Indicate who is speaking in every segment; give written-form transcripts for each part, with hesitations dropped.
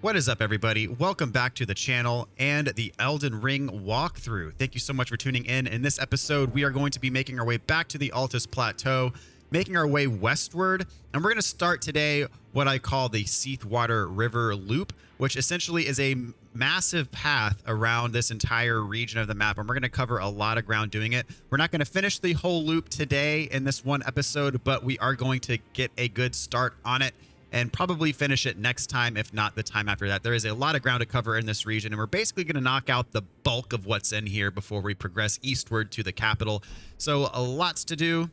Speaker 1: What is up, everybody? Welcome back to the channel and the Elden Ring walkthrough. Thank you so much for tuning in. In this episode, we are going to be making our way back to the Altus Plateau, making our way westward, and we're going to start today what I call the Seathwater River Loop, which essentially is a massive path around this entire region of the map, and we're going to cover a lot of ground doing it. We're not going to finish the whole loop today in this one episode, but we are going to get a good start on it and probably finish it next time, if not the time after that. There is a lot of ground to cover in this region, and we're basically going to knock out the bulk of what's in here before we progress eastward to the capital. So lots to do.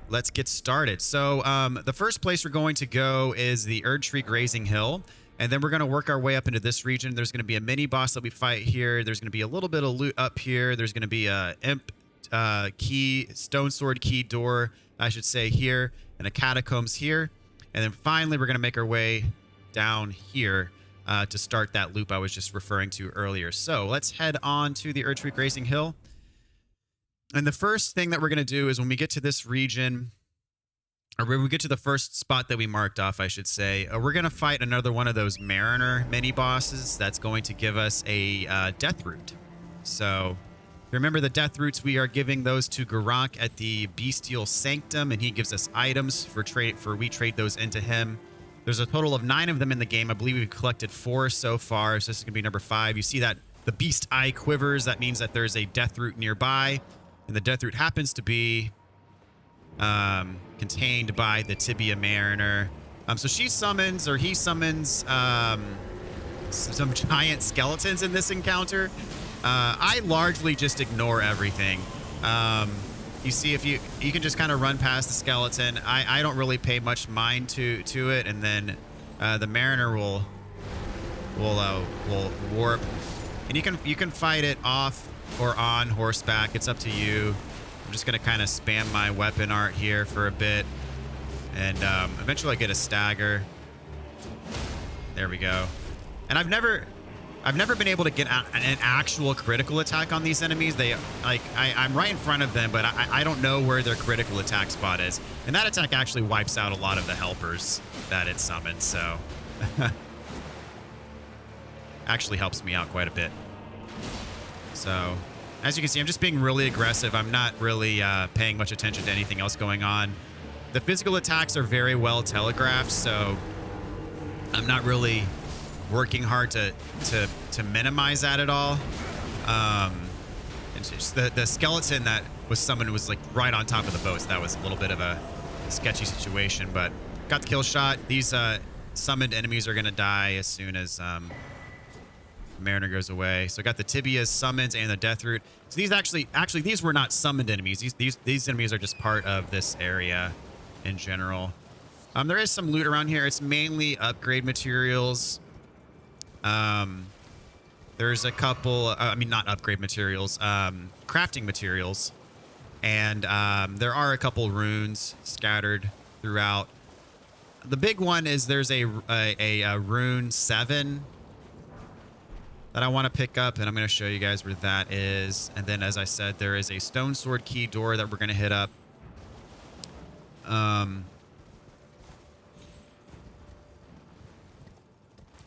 Speaker 1: Let's get started. So the first place we're going to go is the Erdtree Grazing Hill, and then we're going to work our way up into this region. There's going to be a mini boss that we fight here. There's going to be a little bit of loot up here. There's going to be a imp key, stone sword key door, I should say, here, and a catacombs here. And then finally, we're going to make our way down here to start that loop I was just referring to earlier. So let's head on to the Erdtree Grazing Hill. And the first thing that we're going to do is when we get to this region, or when we get to the first spot that we marked off, I should say, we're going to fight another one of those Mariner mini bosses that's going to give us a death root. So remember the death roots, we are giving those to Garonk at the Beastial Sanctum, and he gives us items we trade those into him. There's a total of 9 of them in the game. I believe we've collected 4 so far, so this is going to be number 5. You see that the beast eye quivers. That means that there's a death root nearby, and the death root happens to be contained by the Tibia Mariner. So he summons some giant skeletons in this encounter. I largely just ignore everything. You see, if you can just kind of run past the skeleton. I don't really pay much mind to it, and then the Mariner will warp, and you can fight it off or on horseback. It's up to you. I'm just gonna kind of spam my weapon art here for a bit, and eventually I get a stagger. There we go. And I've never been able to get an actual critical attack on these enemies. I'm right in front of them, but I don't know where their critical attack spot is. And that attack actually wipes out a lot of the helpers that it summons, so actually helps me out quite a bit. So as you can see, I'm just being really aggressive. I'm not really paying much attention to anything else going on. The physical attacks are very well telegraphed, so I'm not really working hard to minimize that at all. And just the skeleton that was summoned was like right on top of the boat, so that was a little bit of a sketchy situation, but got the kill shot. These summoned enemies are gonna die as soon as Mariner goes away. So got the Tibia's summons and the death root. So these actually these were not summoned enemies. These enemies are just part of this area in general. There is some loot around here. It's mainly upgrade materials. There's a couple, not upgrade materials, crafting materials, and there are a couple runes scattered throughout. The big one is there's a rune 7 that I want to pick up, and I'm going to show you guys where that is. And then, as I said, there is a stone sword key door that we're going to hit up.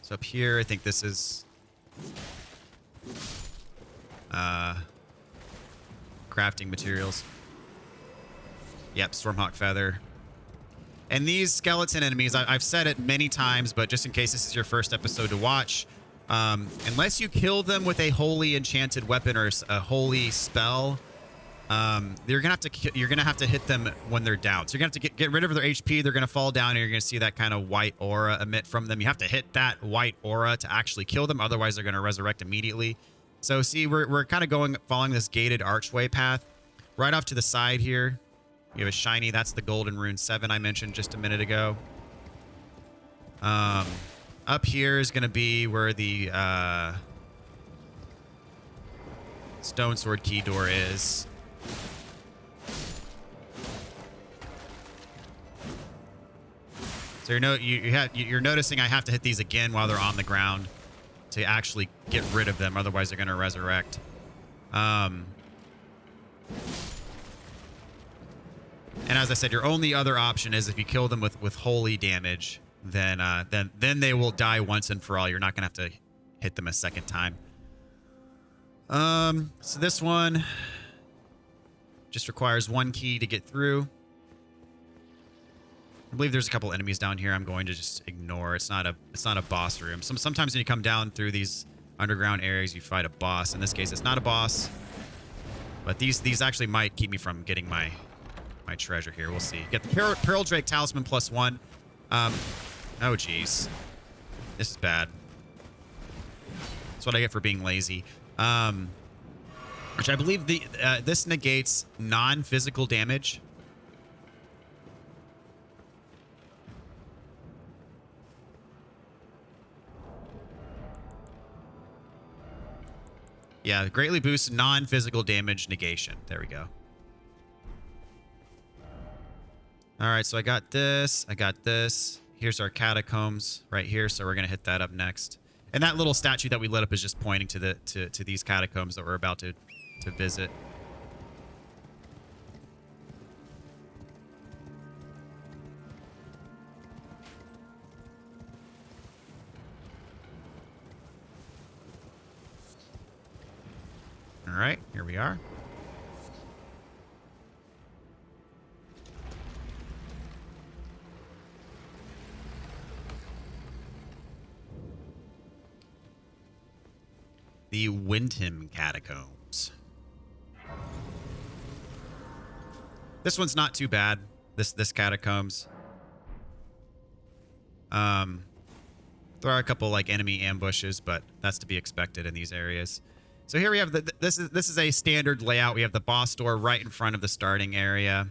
Speaker 1: So up here, I think this is crafting materials. Yep, Stormhawk Feather. And these skeleton enemies, I've said it many times, but just in case this is your first episode to watch, unless you kill them with a holy enchanted weapon or a holy spell, you're gonna have to hit them when they're down. So you're gonna have to get rid of their HP. They're gonna fall down, and you're gonna see that kind of white aura emit from them. You have to hit that white aura to actually kill them, otherwise they're gonna resurrect immediately. So see, we're kind of following this gated archway path. Right off to the side here, you have a shiny. That's the golden rune 7 I mentioned just a minute ago. Up here is gonna be where the stone sword key door is. So you're noticing I have to hit these again while they're on the ground to actually get rid of them. Otherwise, they're going to resurrect. And as I said, your only other option is if you kill them with holy damage. then they will die once and for all. You're not gonna have to hit them a second time. So this one just requires 1 key to get through. I believe there's a couple enemies down here I'm going to just ignore. It's not a boss room. Sometimes when you come down through these underground areas, you fight a boss. In this case, it's not a boss. But these actually might keep me from getting my treasure here. We'll see. Get the Pearl Drake Talisman +1. Oh, jeez. This is bad. That's what I get for being lazy. Which I believe this negates non-physical damage. Yeah, greatly boosts non-physical damage negation. There we go. All right, so I got this. I got this. Here's our catacombs right here, so we're going to hit that up next. And that little statue that we lit up is just pointing to these catacombs that we're about to visit. All right, here we are. The Windham Catacombs. This one's not too bad. This catacombs. There are a couple like enemy ambushes, but that's to be expected in these areas. So here we have this is a standard layout. We have the boss door right in front of the starting area,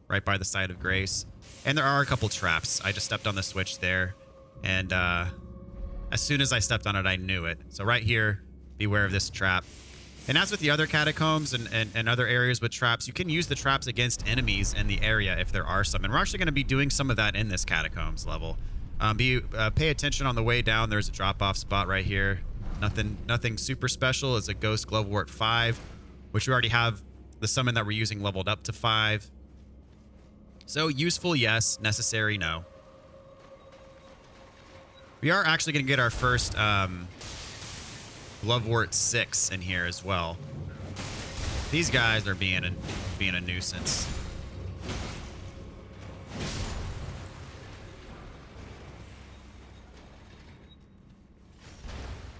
Speaker 1: right by the side of Grace, and there are a couple traps. I just stepped on the switch there, and as soon as I stepped on it, I knew it. So right here, beware of this trap. And as with the other catacombs and other areas with traps, you can use the traps against enemies in the area if there are some. And we're actually going to be doing some of that in this catacombs level. Pay attention on the way down. There's a drop-off spot right here. Nothing super special. It's a Ghost Glovewort 5, which we already have the summon that we're using leveled up to 5. So useful, yes. Necessary, no. We are actually going to get our first Glovewort 6 in here as well. These guys are being a nuisance.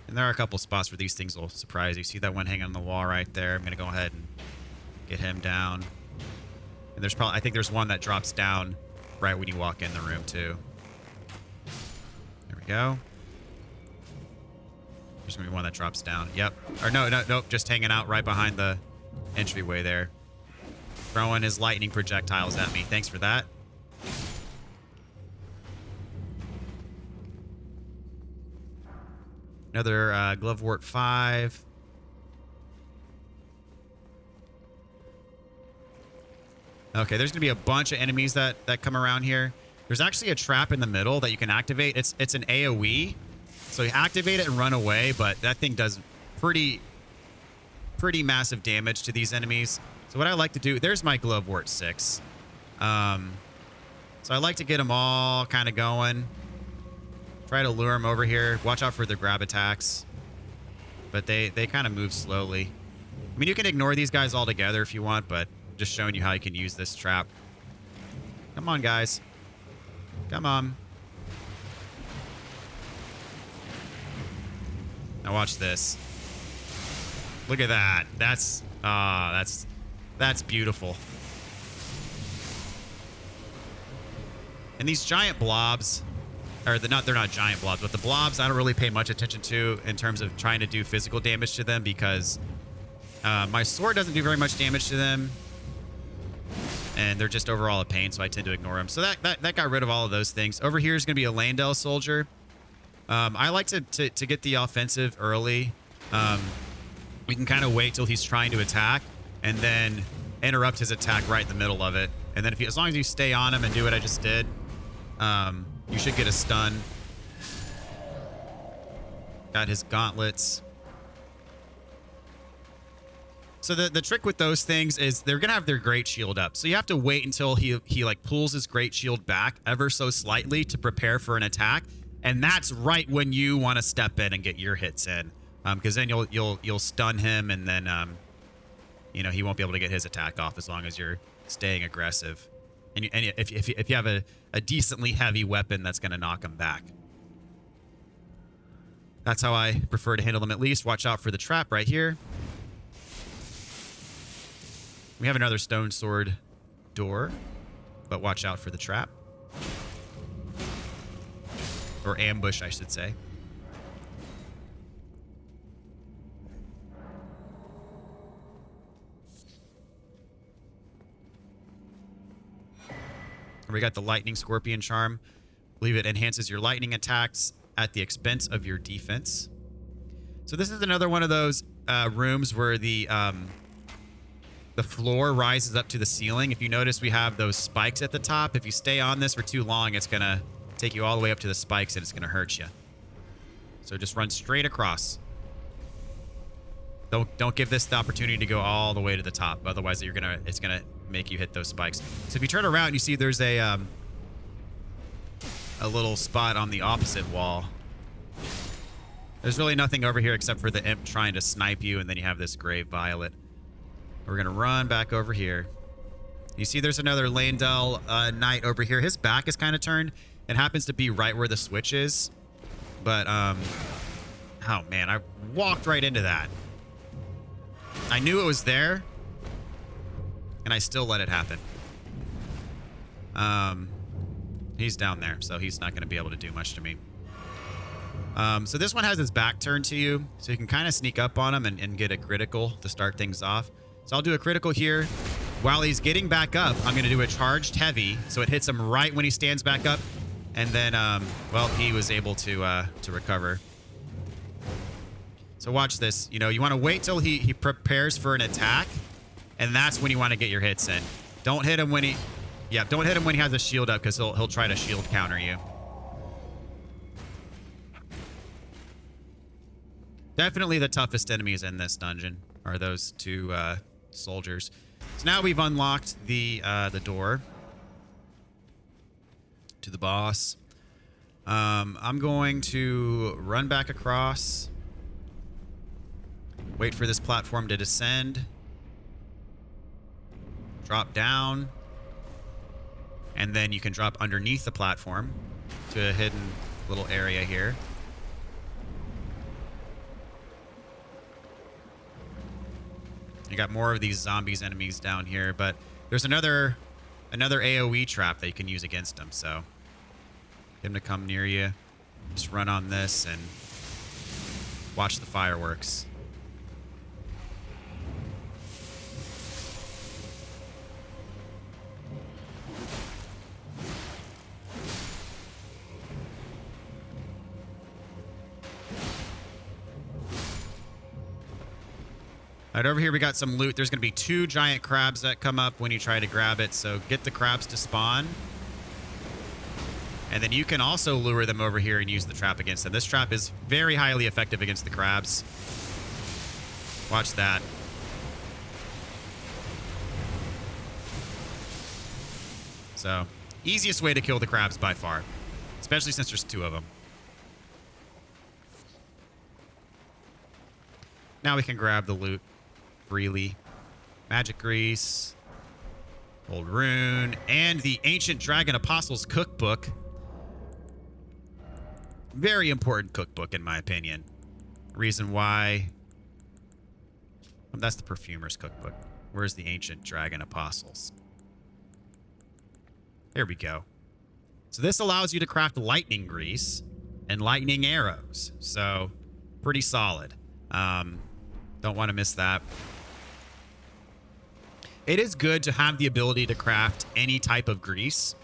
Speaker 1: And there are a couple spots where these things will surprise you. See that one hanging on the wall right there? I'm going to go ahead and get him down. And there's probably, I think there's one that drops down right when you walk in the room too. There we go. There's going to be one that drops down. Yep. Or nope. Just hanging out right behind the entryway there. Throwing his lightning projectiles at me. Thanks for that. Another Glovewort 5. Okay, there's going to be a bunch of enemies that come around here. There's actually a trap in the middle that you can activate. It's an AoE. So you activate it and run away, but that thing does pretty massive damage to these enemies. So what I like to do, there's my Glovewort 6. So I like to get them all kind of going. Try to lure them over here. Watch out for the grab attacks. But they kind of move slowly. I mean, you can ignore these guys altogether if you want, but just showing you how you can use this trap. Come on, guys. Come on. Now watch this. Look at that. That's beautiful. And these giant blobs, or they're not giant blobs, but the blobs I don't really pay much attention to in terms of trying to do physical damage to them because my sword doesn't do very much damage to them. And they're just overall a pain, so I tend to ignore them. So that got rid of all of those things. Over here is going to be a Landell soldier. I like to get the offensive early. We can kind of wait till he's trying to attack and then interrupt his attack right in the middle of it. And then as long as you stay on him and do what I just did, you should get a stun. Got his gauntlets. So the trick with those things is they're going to have their great shield up. So you have to wait until he like pulls his great shield back ever so slightly to prepare for an attack. And that's right when you want to step in and get your hits in. Because then you'll stun him, and then you know, he won't be able to get his attack off as long as you're staying aggressive. And if you have a decently heavy weapon, that's going to knock him back. That's how I prefer to handle them at least. Watch out for the trap right here. We have another stone sword door, but watch out for the trap. Or ambush, I should say. We got the lightning scorpion charm. I believe it enhances your lightning attacks at the expense of your defense. So this is another one of those rooms where the floor rises up to the ceiling. If you notice, we have those spikes at the top. If you stay on this for too long, it's gonna take you all the way up to the spikes and it's gonna hurt you. So just run straight across. Don't give this the opportunity to go all the way to the top. Otherwise, it's gonna make you hit those spikes. So if you turn around, you see there's a little spot on the opposite wall. There's really nothing over here except for the imp trying to snipe you, and then you have this grave violet. We're gonna run back over here. You see there's another Landell knight over here. His back is kind of turned. It happens to be right where the switch is. But, oh man, I walked right into that. I knew it was there, and I still let it happen. He's down there, so he's not going to be able to do much to me. So this one has his back turned to you, so you can kind of sneak up on him and get a critical to start things off. So I'll do a critical here. While he's getting back up, I'm going to do a charged heavy, so it hits him right when he stands back up. And then, well, he was able to recover. So watch this. You know, you want to wait till he prepares for an attack, and that's when you want to get your hits in. Don't hit him when he... Yeah, don't hit him when he has a shield up, because he'll try to shield counter you. Definitely the toughest enemies in this dungeon are those two soldiers. So now we've unlocked the door to the boss. I'm going to run back across. Wait for this platform to descend. Drop down. And then you can drop underneath the platform to a hidden little area here. You got more of these zombies enemies down here, but there's another AoE trap that you can use against them, so get him to come near you. Just run on this and watch the fireworks. All right, over here we got some loot. There's going to be 2 giant crabs that come up when you try to grab it, so get the crabs to spawn. And then you can also lure them over here and use the trap against them. This trap is very highly effective against the crabs. Watch that. So, easiest way to kill the crabs by far, especially since there's 2 of them. Now we can grab the loot freely. Magic grease, old rune, and the Ancient Dragon Apostles cookbook. Very important cookbook in my opinion. Reason why... That's the perfumer's cookbook. Where's the Ancient Dragon Apostles? There we go. So this allows you to craft lightning grease and lightning arrows. So, pretty solid. Don't want to miss that. It is good to have the ability to craft any type of grease.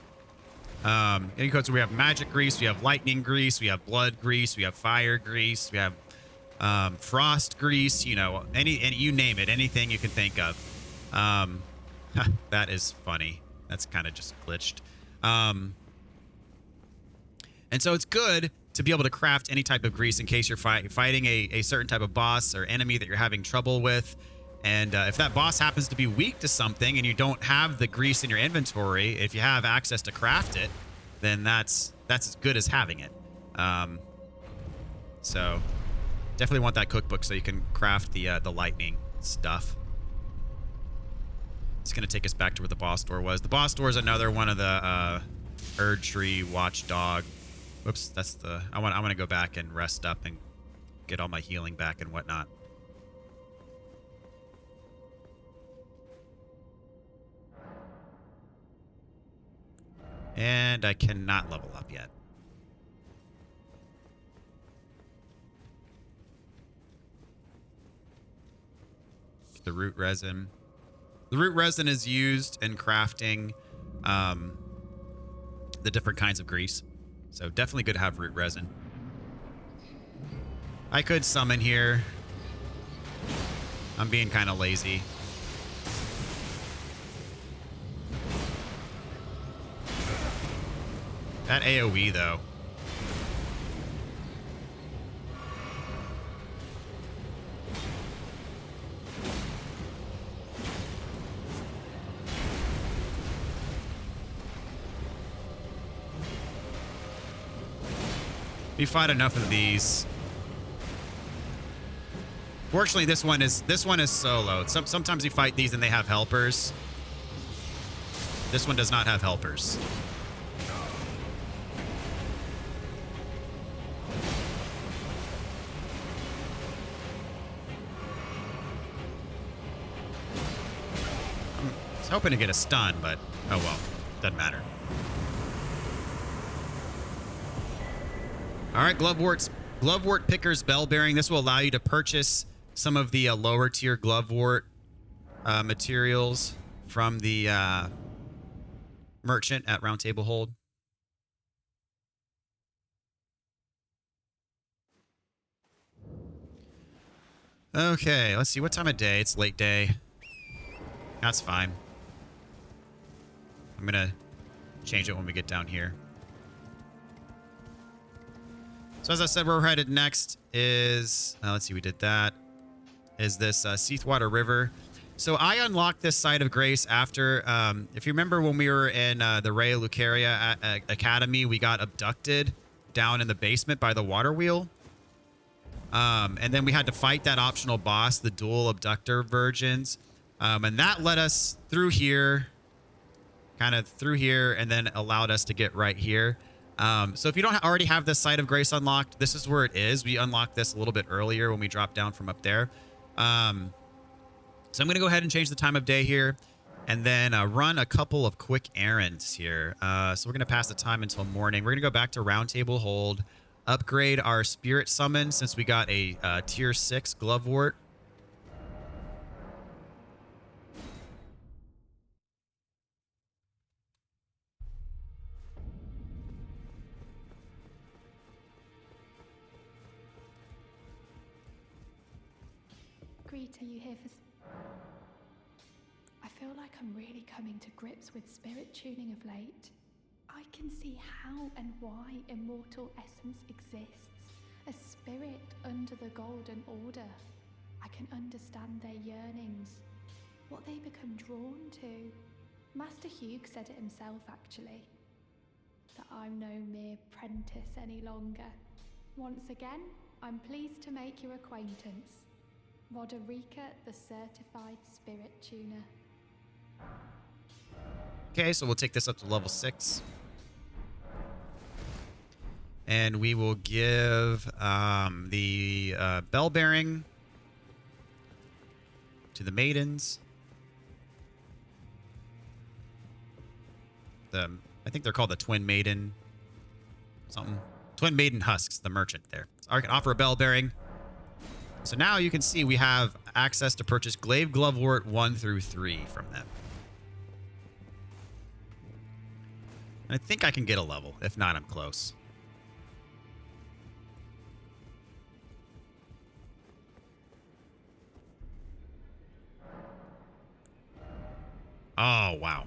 Speaker 1: Because we have magic grease, we have lightning grease, we have blood grease, we have fire grease, we have frost grease, you know, any you name it, anything you can think of. That is funny. That's kind of just glitched. And so it's good to be able to craft any type of grease in case you're fighting a certain type of boss or enemy that you're having trouble with. And if that boss happens to be weak to something and you don't have the grease in your inventory, if you have access to craft it, then that's as good as having it. So definitely want that cookbook so you can craft the lightning stuff. It's going to take us back to where the boss door was. The boss door is another one of the Erdtree Watchdog. Whoops, that's the... I want to go back and rest up and get all my healing back and whatnot. And I cannot level up yet. Get the root resin. The root resin is used in crafting the different kinds of grease. So definitely good to have root resin. I could summon here. I'm being kind of lazy. That AoE though. We fight enough of these. Fortunately, this one is solo. Sometimes you fight these and they have helpers. This one does not have helpers. I was hoping to get a stun, but oh well, doesn't matter. All right, Glovewort Picker's Bell Bearing. This will allow you to purchase some of the lower tier Glovewort materials from the merchant at Round Table Hold. Okay, let's see. What time of day? It's late day. That's fine. I'm going to change it when we get down here. So as I said, where we're headed next is, let's see, we did that, is this Seathwater River. So I unlocked this site of grace after, if you remember when we were in the Raya Lucaria Academy, we got abducted down in the basement by the water wheel. And then we had to fight that optional boss, the dual abductor virgins. And that led us through here, kind of through here, and then allowed us to get right here. So if you don't already have this Site of Grace unlocked, this is where it is. We unlocked this a little bit earlier when we dropped down from up there. So I'm going to go ahead and change the time of day here and then run a couple of quick errands here. So we're going to pass the time until morning. We're going to go back to Round Table Hold, upgrade our Spirit Summon since we got a Tier 6 Glovewort.
Speaker 2: Are you here for... I feel like I'm really coming to grips with spirit tuning of late. I can see how and why immortal essence exists. A spirit under the Golden Order. I can understand their yearnings, what they become drawn to. Master Hugh said it himself, actually, that I'm no mere apprentice any longer. Once again, I'm pleased to make your acquaintance. Roderica, the Certified Spirit Tuner.
Speaker 1: Okay, so we'll take this up to level 6. And we will give the bell bearing to the maidens. I think they're called the Twin Maiden something. Twin Maiden Husks, the merchant there. So I can offer a bell bearing. So now you can see we have access to purchase Glaive Glovewort 1 through 3 from them. And I think I can get a level. If not, I'm close. Oh, wow.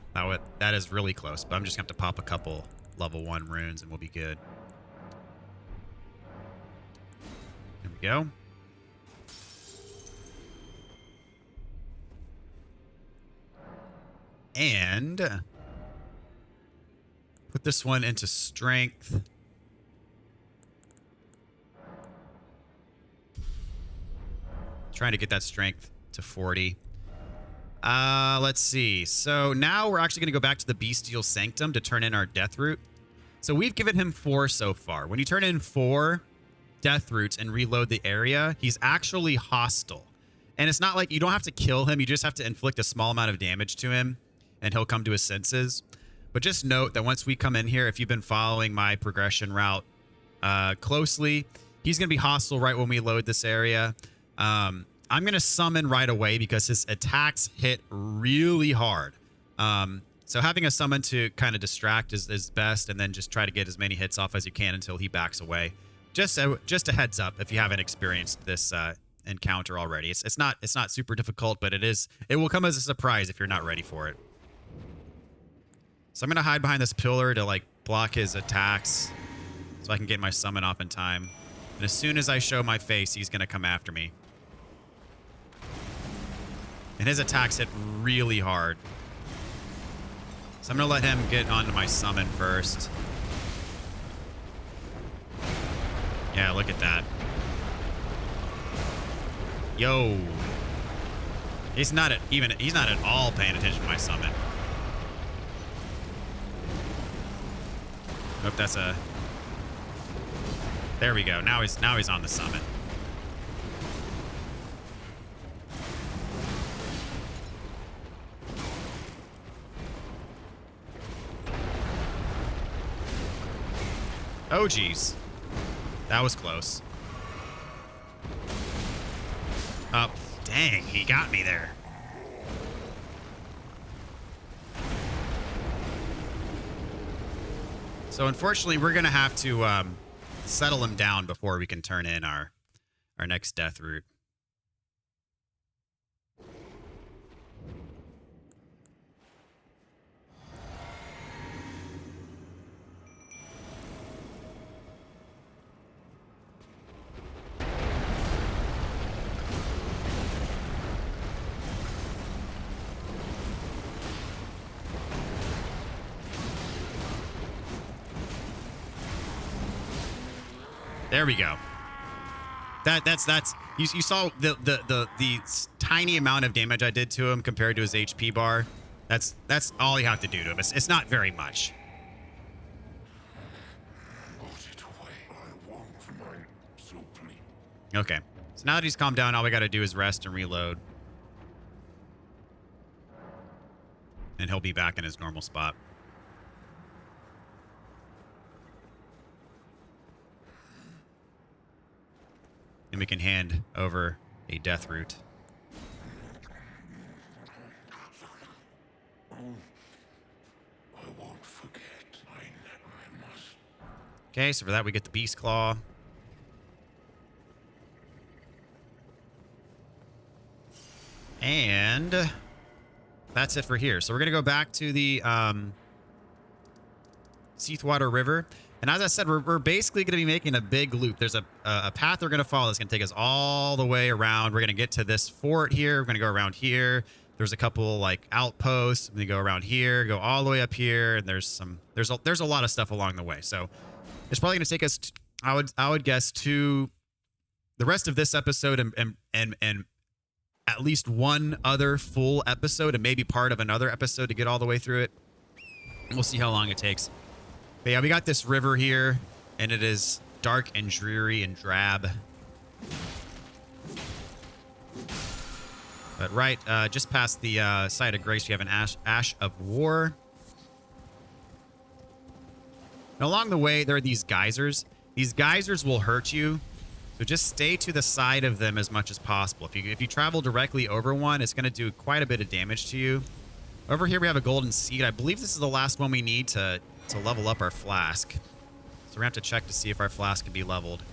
Speaker 1: That is really close. But I'm just going to have to pop a couple level 1 runes and we'll be good. There we go. And put this one into strength. Trying to get that strength to 40. Let's see. So now we're actually going to go back to the Beastial Sanctum to turn in our death root. So we've given him 4 so far. When you turn in 4 death roots and reload the area, he's actually hostile. And it's not like you don't have to kill him. You just have to inflict a small amount of damage to him and he'll come to his senses. But just note that once we come in here, if you've been following my progression route closely, he's going to be hostile right when we load this area. I'm going to summon right away because his attacks hit really hard. So having a summon to kind of distract is best, and then just try to get as many hits off as you can until he backs away. Just a heads up if you haven't experienced this encounter already. It's not super difficult, but it will come as a surprise if you're not ready for it. So I'm going to hide behind this pillar to like block his attacks so I can get my summon off in time. And as soon as I show my face, he's going to come after me. And his attacks hit really hard. So I'm going to let him get onto my summon first. Yeah, look at that. Yo. He's not at all paying attention to my summon. Hope that's a... There we go. Now he's on the summon. Oh, geez. That was close. Oh, dang. He got me there. So, unfortunately, we're going to have to settle him down before we can turn in our next death root. There we go. That's you saw the tiny amount of damage I did to him compared to his HP bar. That's all you have to do to him. It's not very much. Okay. So now that he's calmed down, all we got to do is rest and reload. And he'll be back in his normal spot. And we can hand over a death root.
Speaker 3: I won't forget. I must.
Speaker 1: Okay, so for that we get the Beast Claw. And that's it for here. So we're going to go back to the Seathwater River. And as I said, we're basically going to be making a big loop. There's a path we're going to follow that's going to take us all the way around. We're going to get to this fort here. We're going to go around here. There's a couple like outposts. We go around here, go all the way up here, and there's a lot of stuff along the way. So it's probably going to take us, I would guess, to the rest of this episode and at least one other full episode and maybe part of another episode to get all the way through it. We'll see how long it takes. But yeah, we got this river here, and it is dark and dreary and drab. But right, just past the site of grace, we have an ash of war. And along the way, there are these geysers. These geysers will hurt you, so just stay to the side of them as much as possible. If you travel directly over one, it's going to do quite a bit of damage to you. Over here, we have a golden seed. I believe this is the last one we need to level up our flask. So we're going to have to check to see if our flask can be leveled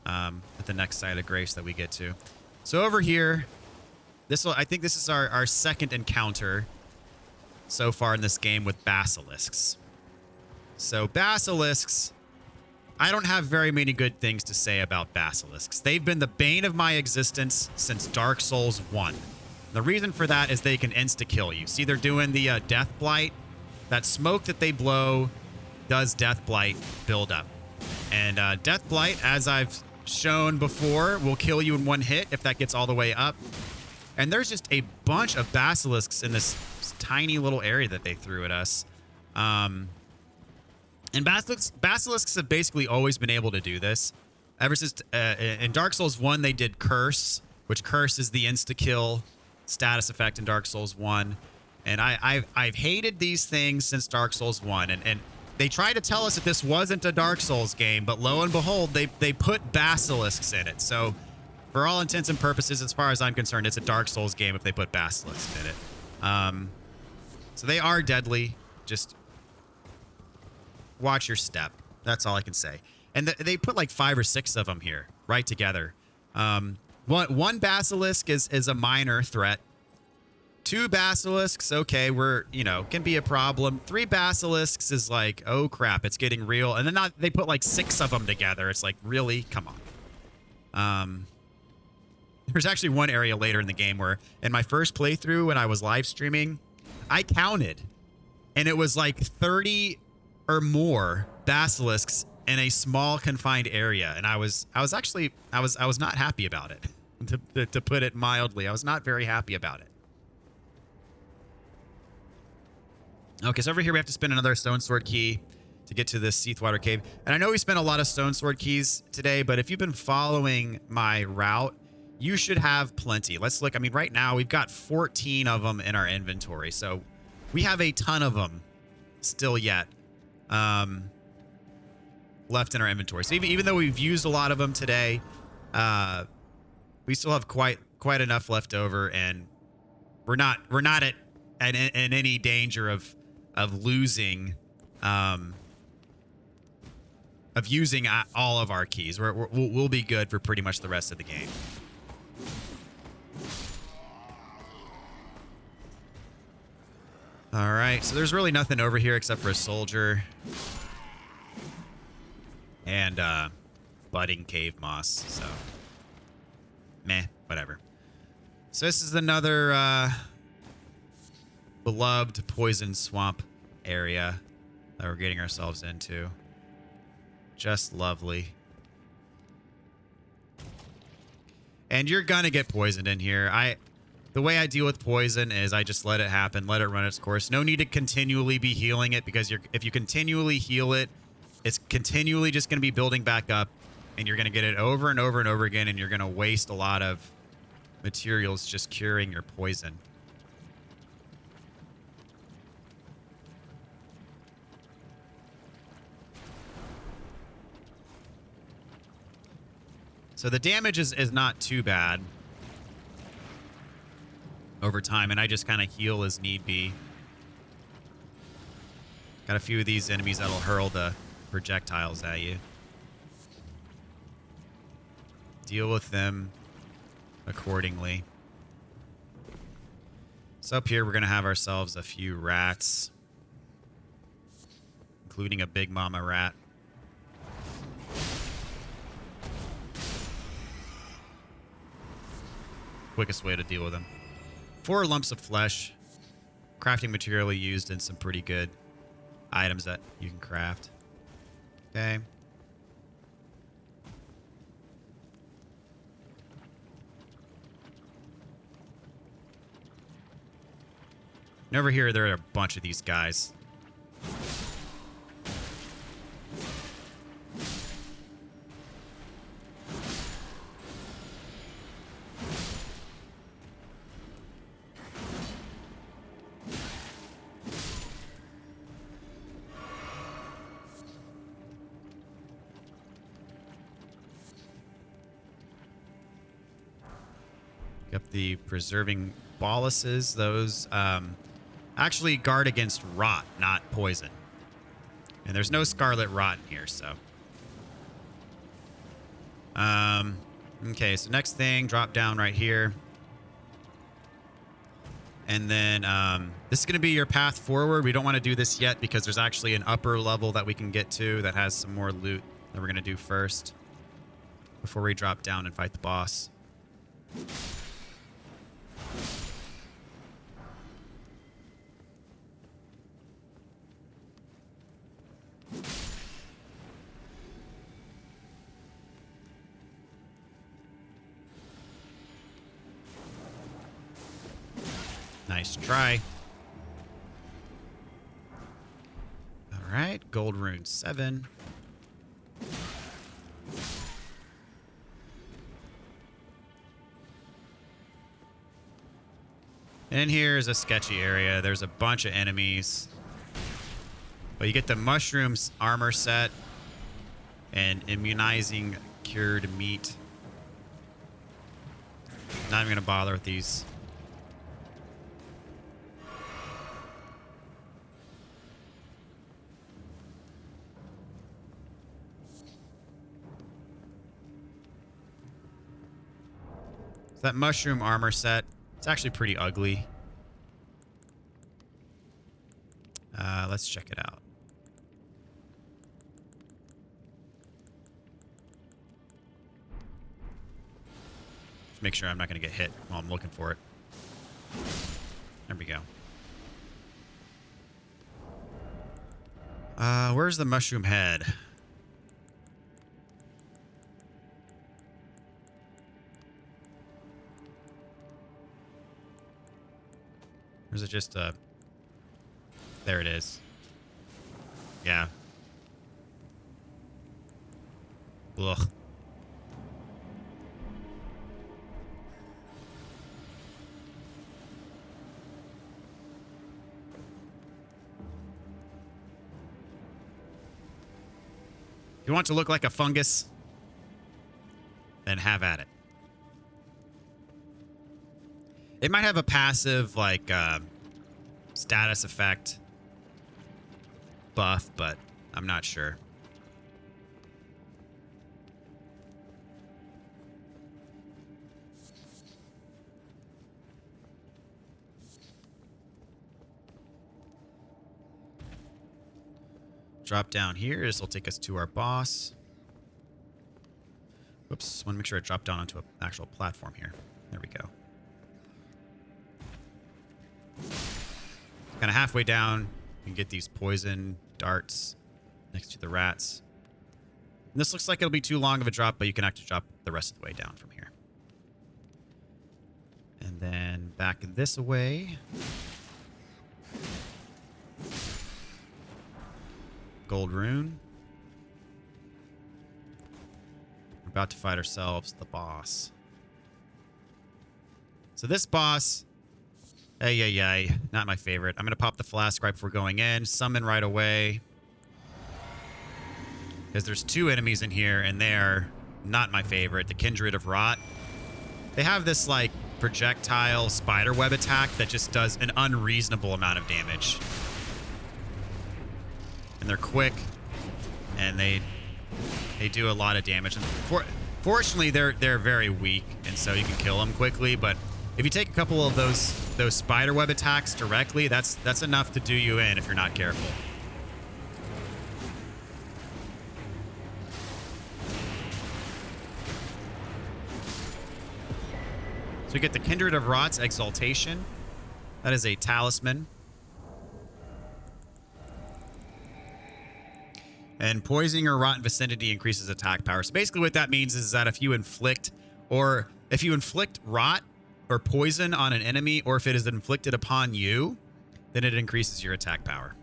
Speaker 1: at the next site of grace that we get to. So over here, I think this is our second encounter so far in this game with basilisks. So basilisks, I don't have very many good things to say about basilisks. They've been the bane of my existence since Dark Souls 1. The reason for that is they can insta-kill you. See, they're doing the Death Blight. That smoke that they blow does Death Blight build up. And Death Blight, as I've shown before, will kill you in one hit if that gets all the way up. And there's just a bunch of basilisks in this tiny little area that they threw at us. And basilisks have basically always been able to do this. Ever since in Dark Souls 1, they did Curse, which Curse is the insta-kill status effect in Dark Souls 1. And I've hated these things since Dark Souls 1. And they tried to tell us that this wasn't a Dark Souls game, but lo and behold, they put basilisks in it. So for all intents and purposes, as far as I'm concerned, it's a Dark Souls game if they put basilisks in it. So they are deadly. Just watch your step. That's all I can say. And they put like 5 or 6 of them here right together. One basilisk is a minor threat. 2 basilisks, okay, can be a problem. 3 basilisks is like, oh crap, it's getting real. And then they put like 6 of them together. It's like, really? Come on. There's actually one area later in the game where in my first playthrough when I was live streaming, I counted and it was like 30 or more basilisks in a small confined area. And I was not happy about it. To put it mildly, I was not very happy about it. Okay, so over here we have to spend another stone sword key to get to this Seathwater Cave. And I know we spent a lot of stone sword keys today, but if you've been following my route, you should have plenty. Let's look. I mean, right now we've got 14 of them in our inventory. So we have a ton of them still yet left in our inventory. So even though we've used a lot of them today, we still have quite enough left over, and we're not in any danger of losing, of using all of our keys. We'll be good for pretty much the rest of the game. All right, so there's really nothing over here except for a soldier and budding cave moss. So, meh, whatever. So this is another beloved poison swamp area that we're getting ourselves into. Just lovely. And you're gonna get poisoned in here. The way I deal with poison is I just let it happen, let it run its course. No need to continually be healing it, because if you continually heal it, it's continually just going to be building back up, and you're going to get it over and over and over again, and you're going to waste a lot of materials just curing your poison. So the damage is not too bad over time, and I just kind of heal as need be. Got a few of these enemies that'll hurl the projectiles at you. Deal with them accordingly. So up here, we're going to have ourselves a few rats, including a big mama rat. Quickest way to deal with them. 4 lumps of flesh, crafting material used in some pretty good items that you can craft. Okay. And over here, there are a bunch of these guys. Up the preserving boluses. Those actually guard against rot, not poison. And there's no scarlet rot in here, so. Okay, so next thing, drop down right here. And then this is going to be your path forward. We don't want to do this yet because there's actually an upper level that we can get to that has some more loot that we're going to do first before we drop down and fight the boss. Nice try. All right, gold rune 7. And here's a sketchy area. There's a bunch of enemies. But you get the mushrooms armor set and immunizing cured meat. Not even going to bother with these. So that mushroom armor set, it's actually pretty ugly. Let's check it out. Just make sure I'm not going to get hit while I'm looking for it. There we go. Where's the mushroom head? Or is it just a... There it is. Yeah. Ugh. If you want to look like a fungus, then have at it. It might have a passive, like, status effect buff, but I'm not sure. Drop down here. This will take us to our boss. Whoops. Want to make sure I drop down onto an actual platform here. There we go. Kind of halfway down, you can get these poison darts next to the rats. And this looks like it'll be too long of a drop, but you can actually drop the rest of the way down from here. And then back this way. Gold rune. We're about to fight ourselves the boss. So this boss... Ay, not my favorite. I'm going to pop the flask right before going in. Summon right away. Because there's 2 enemies in here, and they're not my favorite. The Kindred of Rot. They have this, like, projectile spiderweb attack that just does an unreasonable amount of damage. And they're quick, and they do a lot of damage. And fortunately, they're very weak, and so you can kill them quickly, but... If you take a couple of those spiderweb attacks directly, that's enough to do you in if you're not careful. So we get the Kindred of Rot's Exaltation. That is a talisman. And poisoning or rotten vicinity increases attack power. So basically what that means is that if you inflict rot or poison on an enemy, or if it is inflicted upon you, then it increases your attack power.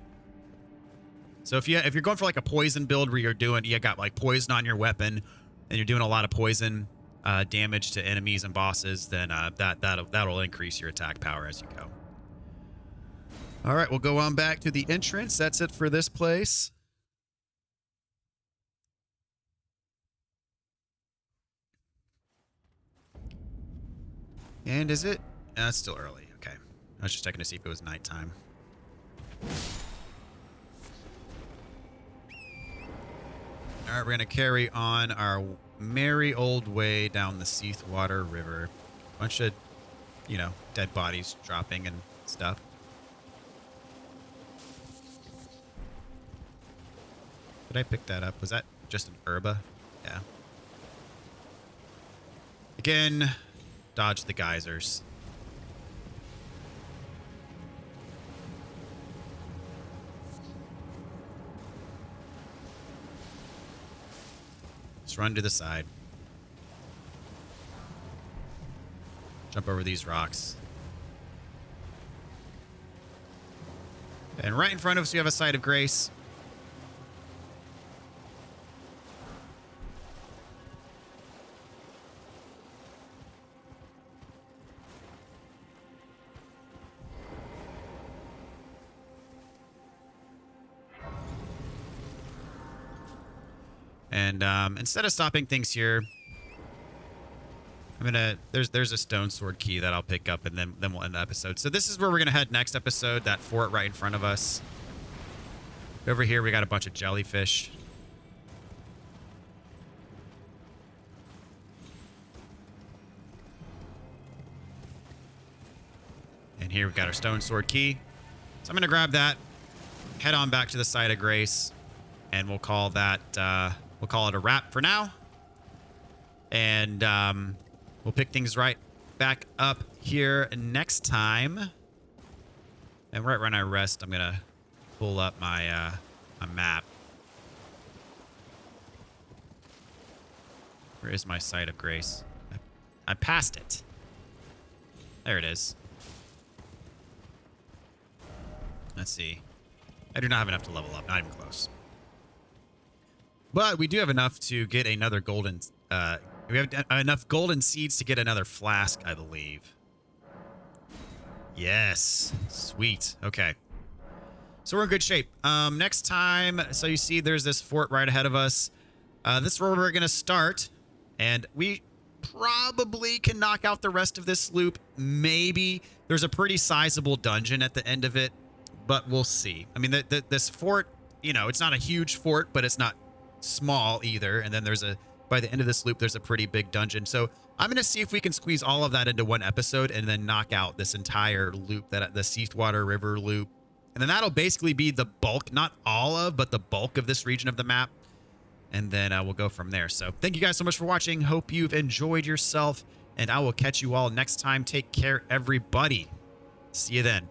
Speaker 1: So if you're going for like a poison build where you got like poison on your weapon and you're doing a lot of poison damage to enemies and bosses, then that'll increase your attack power as you go. All right, we'll go on back to the entrance. That's it for this place. And is it? It's still early. Okay. I was just checking to see if it was nighttime. All right, we're going to carry on our merry old way down the Seathwater River. Bunch of, dead bodies dropping and stuff. Did I pick that up? Was that just an herba? Yeah. Again... Dodge the geysers. Just run to the side. Jump over these rocks. And right in front of us, we have a site of grace. And instead of stopping things here, I'm gonna there's a stone sword key that I'll pick up, and then we'll end the episode. So this is where we're gonna head next episode. That fort right in front of us. Over here we got a bunch of jellyfish. And here we've got our stone sword key. So I'm gonna grab that, head on back to the site of grace, and we'll call that we'll call it a wrap for now. And we'll pick things right back up here next time. And right when I rest, I'm gonna pull up my my map. Where is my site of grace? I passed it. There it is. Let's see. I do not have enough to level up. Not even close. But we do have enough to get another golden... we have enough golden seeds to get another flask, I believe. Yes. Sweet. Okay. So we're in good shape. Next time, so you see there's this fort right ahead of us. This is where we're going to start. And we probably can knock out the rest of this loop. Maybe. There's a pretty sizable dungeon at the end of it. But we'll see. I mean, this fort, you know, it's not a huge fort, but it's not small either. And then there's by the end of this loop, there's a pretty big dungeon. So I'm going to see if we can squeeze all of that into one episode and then knock out this entire loop, the Seathwater River loop. And then that'll basically be the bulk, not all of, but the bulk of this region of the map. And then we'll go from there. So thank you guys so much for watching. Hope you've enjoyed yourself. And I will catch you all next time. Take care, everybody. See you then.